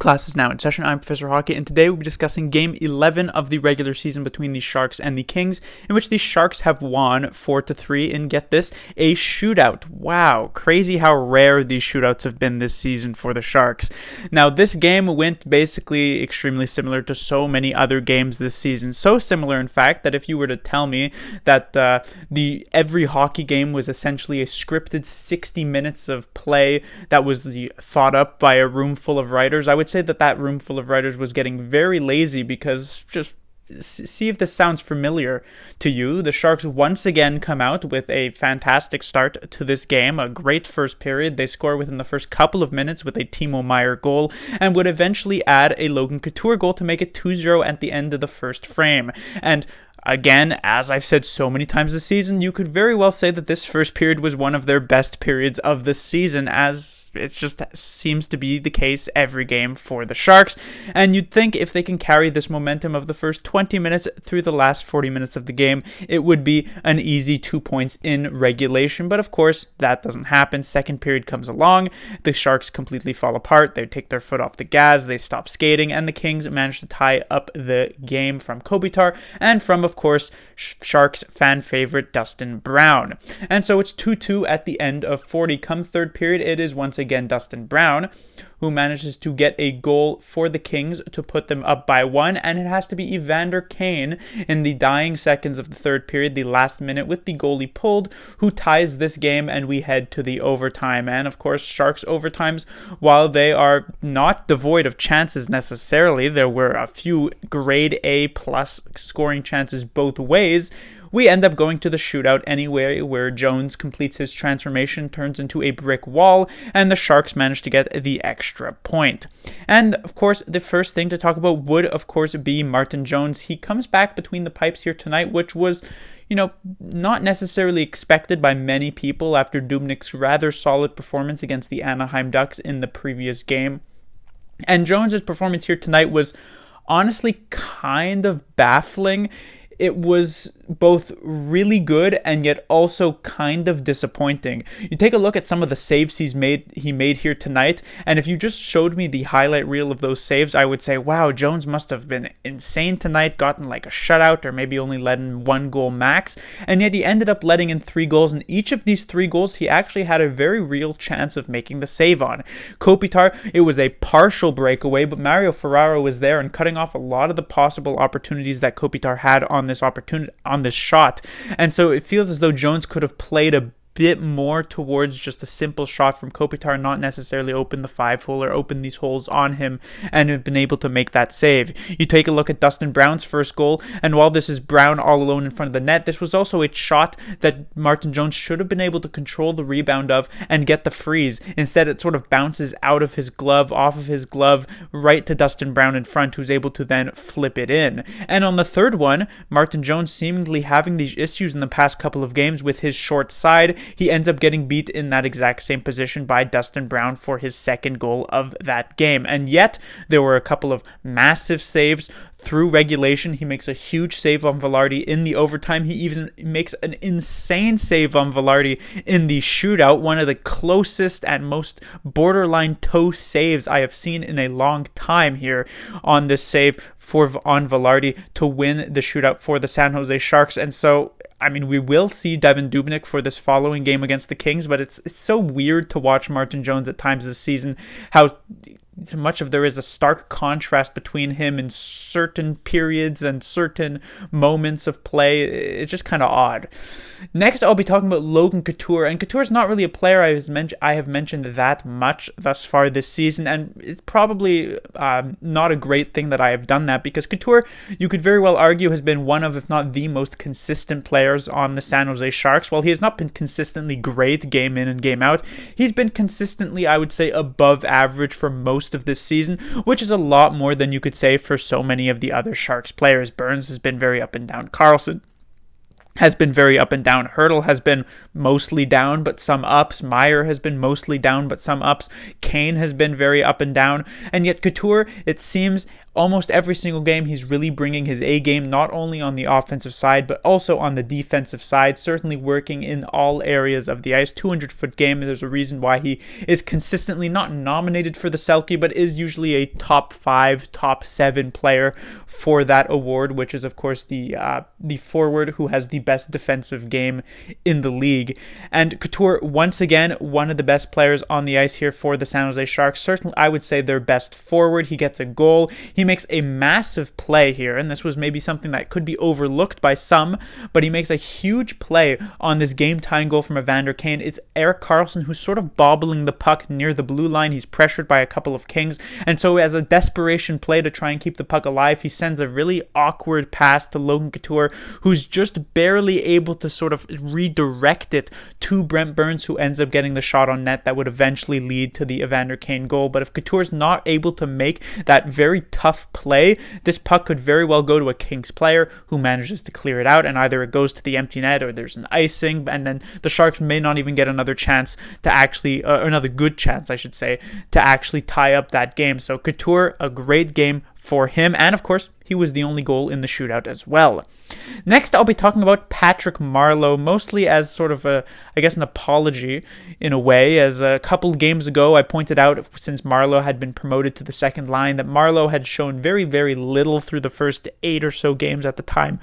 Class is now in session. I'm Professor Hockey, and today we'll be discussing Game 11 of the regular season between the Sharks and the Kings, in which the Sharks have won 4-3 in, get this, a shootout. Wow, crazy how rare these shootouts have been this season for the Sharks. Now, this game went basically extremely similar to so many other games this season. So similar, in fact, that if you were to tell me that every hockey game was essentially a scripted 60 minutes of play that was thought up by a room full of writers, I would say that room full of writers was getting very lazy, because just see if this sounds familiar to you. The Sharks once again come out with a fantastic start to this game, a great first period. They score within the first couple of minutes with a Timo Meier goal, and would eventually add a Logan Couture goal to make it 2-0 at the end of the first frame. And again, as I've said so many times this season, you could very well say that this first period was one of their best periods of the season, as it just seems to be the case every game for the Sharks. And you'd think if they can carry this momentum of the first 20 minutes through the last 40 minutes of the game, it would be an easy 2 points in regulation. But of course, that doesn't happen. Second period comes along, the Sharks completely fall apart, they take their foot off the gas, they stop skating, and the Kings manage to tie up the game from Kopitar and from, of course, Sharks fan favorite Dustin Brown. And so it's 2-2 at the end of 40. Come third period, it is once again Dustin Brown who manages to get a goal for the Kings to put them up by 1, and it has to be Evander Kane in the dying seconds of the third period, the last minute with the goalie pulled, who ties this game, and we head to the overtime. And of course, Sharks overtimes, while they are not devoid of chances necessarily, there were a few grade A plus scoring chances both ways. We end up going to the shootout anyway, where Jones completes his transformation, turns into a brick wall, and the Sharks manage to get the extra point. And of course, the first thing to talk about would, of course, be Martin Jones. He comes back between the pipes here tonight, which was, not necessarily expected by many people after Dubnyk's rather solid performance against the Anaheim Ducks in the previous game. And Jones's performance here tonight was honestly kind of baffling. It was both really good and yet also kind of disappointing. You take a look at some of the saves he made here tonight, and if you just showed me the highlight reel of those saves, I would say, wow, Jones must have been insane tonight, gotten like a shutout, or maybe only let in 1 goal max, and yet he ended up letting in 3 goals, and each of these 3 goals he actually had a very real chance of making the save on. Kopitar, it was a partial breakaway, but Mario Ferraro was there and cutting off a lot of the possible opportunities that Kopitar had on this shot. And so it feels as though Jones could have played a bit more towards just a simple shot from Kopitar, not necessarily open the 5-hole or open these holes on him, and have been able to make that save. You take a look at Dustin Brown's first goal, and while this is Brown all alone in front of the net, this was also a shot that Martin Jones should have been able to control the rebound of and get the freeze. Instead, it sort of bounces out of his glove, off of his glove, right to Dustin Brown in front, who's able to then flip it in. And on the third one, Martin Jones seemingly having these issues in the past couple of games with his short side, he ends up getting beat in that exact same position by Dustin Brown for his second goal of that game. And yet, there were a couple of massive saves through regulation. He makes a huge save on Velarde in the overtime. He even makes an insane save on Velarde in the shootout, one of the closest and most borderline toe saves I have seen in a long time here on this save on Velarde to win the shootout for the San Jose Sharks. And so, we will see Devan Dubnyk for this following game against the Kings, but it's so weird to watch Martin Jones at times this season, how much of there is a stark contrast between him in certain periods and certain moments of play. It's just kind of odd. Next, I'll be talking about Logan Couture, and Couture is not really a player I have mentioned that much thus far this season, and it's probably not a great thing that I have done that, because Couture, you could very well argue, has been one of, if not the most consistent players on the San Jose Sharks. While he has not been consistently great game in and game out, he's been consistently, I would say, above average for most of this season, which is a lot more than you could say for so many of the other Sharks players. Burns has been very up and down. Carlson has been very up and down. Hurdle has been mostly down, but some ups. Meier has been mostly down, but some ups. Kane has been very up and down. And yet Couture, it seems, almost every single game, he's really bringing his A game, not only on the offensive side, but also on the defensive side, certainly working in all areas of the ice. 200-foot game, there's a reason why he is consistently not nominated for the Selke, but is usually a top 5, top 7 player for that award, which is, of course, the forward who has the best defensive game in the league. And Couture, once again, one of the best players on the ice here for the San Jose Sharks. Certainly, I would say their best forward. He gets a goal. He makes a massive play here, and this was maybe something that could be overlooked by some, but he makes a huge play on this game-tying goal from Evander Kane. It's Erik Karlsson who's sort of bobbling the puck near the blue line. He's pressured by a couple of Kings, and so as a desperation play to try and keep the puck alive, he sends a really awkward pass to Logan Couture, who's just barely able to sort of redirect it to Brent Burns, who ends up getting the shot on net that would eventually lead to the Evander Kane goal. But if Couture's not able to make that very tough play, this puck could very well go to a Kings player who manages to clear it out, and either it goes to the empty net or there's an icing, and then the Sharks may not even get another chance to actually, another good chance, I should say, to actually tie up that game. So Couture, a great game for him, and of course, he was the only goal in the shootout as well. Next, I'll be talking about Patrick Marleau, mostly as sort of an apology in a way. As a couple games ago, I pointed out, since Marleau had been promoted to the second line, that Marleau had shown very, very little through the first 8 or so games at the time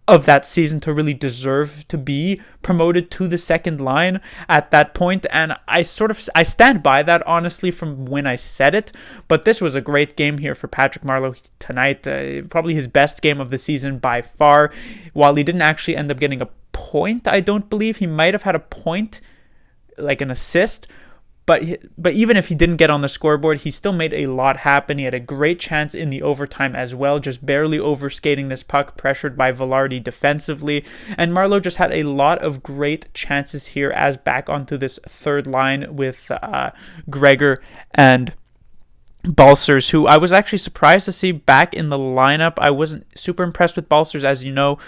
of that season to really deserve to be promoted to the second line at that point, and I stand by that, honestly, from when I said it. But this was a great game here for Patrick Marleau tonight, probably his best game of the season by far. While he didn't actually end up getting a point, I don't believe he might have had a point, like an assist. But even if he didn't get on the scoreboard, he still made a lot happen. He had a great chance in the overtime as well, just barely overskating this puck, pressured by Velarde defensively. And Marleau just had a lot of great chances here as back onto this third line with Gregor and Balcers, who I was actually surprised to see back in the lineup. I wasn't super impressed with Balcers, as you know,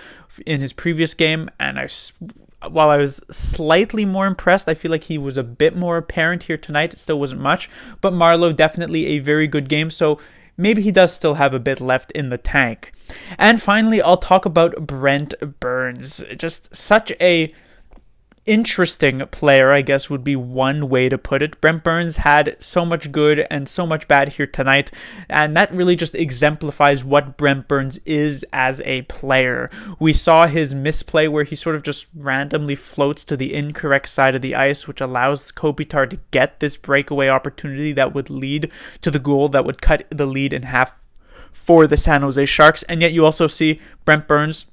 in his previous game, and while I was slightly more impressed, I feel like he was a bit more apparent here tonight. It still wasn't much, but Marleau, definitely a very good game, so maybe he does still have a bit left in the tank. And finally, I'll talk about Brent Burns. Just such a interesting player, I guess, would be one way to put it. Brent Burns had so much good and so much bad here tonight, and that really just exemplifies what Brent Burns is as a player. We saw his misplay where he sort of just randomly floats to the incorrect side of the ice, which allows Kopitar to get this breakaway opportunity that would lead to the goal that would cut the lead in half for the San Jose Sharks. And yet you also see Brent Burns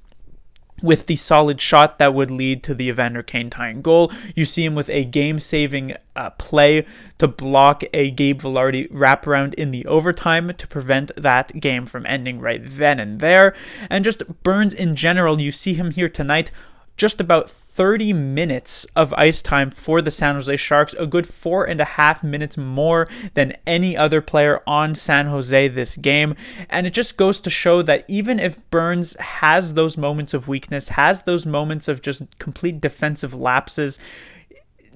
with the solid shot that would lead to the Evander Kane tying goal. You see him with a game-saving play to block a Gabe Velarde wraparound in the overtime to prevent that game from ending right then and there. And just Burns in general, you see him here tonight, just about 30 minutes of ice time for the San Jose Sharks, a good 4.5 minutes more than any other player on San Jose this game. And it just goes to show that even if Burns has those moments of weakness, has those moments of just complete defensive lapses,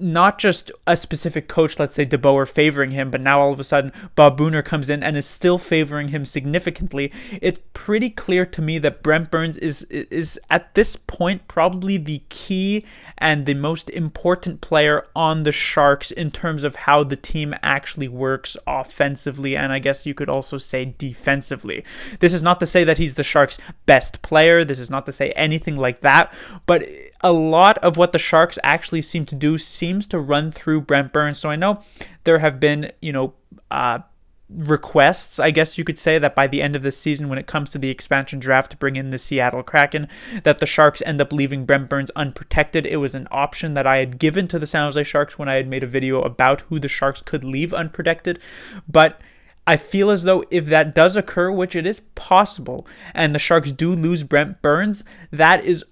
not just a specific coach, let's say DeBoer, favoring him, but now all of a sudden Bob Booner comes in and is still favoring him significantly. It's pretty clear to me that Brent Burns is at this point probably the key and the most important player on the Sharks in terms of how the team actually works offensively, and I guess you could also say defensively. This is not to say that he's the Sharks' best player. This is not to say anything like that, but a lot of what the Sharks actually seem to do seems to run through Brent Burns. So I know there have been, requests, I guess you could say, that by the end of this season, when it comes to the expansion draft to bring in the Seattle Kraken, that the Sharks end up leaving Brent Burns unprotected. It was an option that I had given to the San Jose Sharks when I had made a video about who the Sharks could leave unprotected. But I feel as though if that does occur, which it is possible, and the Sharks do lose Brent Burns, that is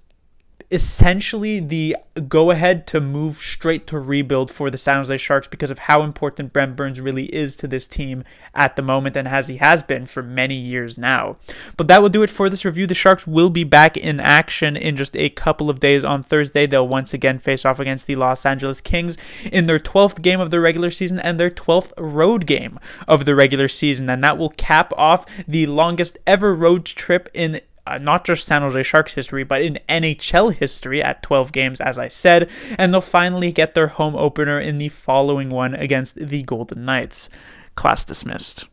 essentially the go-ahead to move straight to rebuild for the San Jose Sharks because of how important Brent Burns really is to this team at the moment, and as he has been for many years now. But that will do it for this review. The Sharks will be back in action in just a couple of days. On Thursday, they'll once again face off against the Los Angeles Kings in their 12th game of the regular season and their 12th road game of the regular season, and that will cap off the longest ever road trip in not just San Jose Sharks history, but in NHL history at 12 games, as I said, and they'll finally get their home opener in the following one against the Golden Knights. Class dismissed.